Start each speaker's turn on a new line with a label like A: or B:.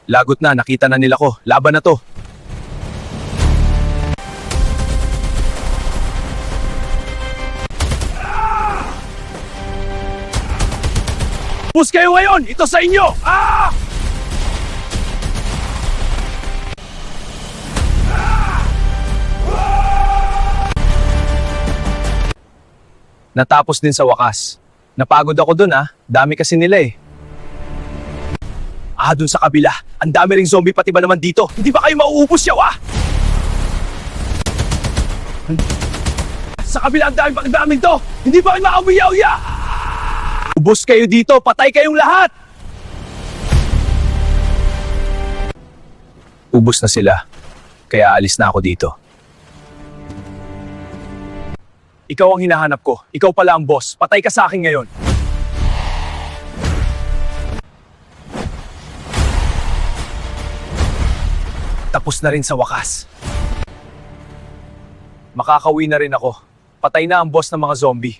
A: Lagot na, nakita na nila ko. Laban na to. Bus kayo ngayon! Ito sa inyo! Ah! Natapos din sa wakas. Napagod ako dun dami kasi nila eh. Dun sa kabila. Ang dami ring zombie pati ba naman dito? Hindi ba kayo mauubos yaw Sa kabila ang daming to! Hindi ba kayo makauwi yaw Ubos kayo dito! Patay kayong lahat! Ubos na sila. Kaya alis na ako dito. Ikaw ang hinahanap ko. Ikaw pala ang boss. Patay ka sa akin ngayon. Tapos na rin sa wakas. Makakauwi na rin ako. Patay na ang boss ng mga zombie.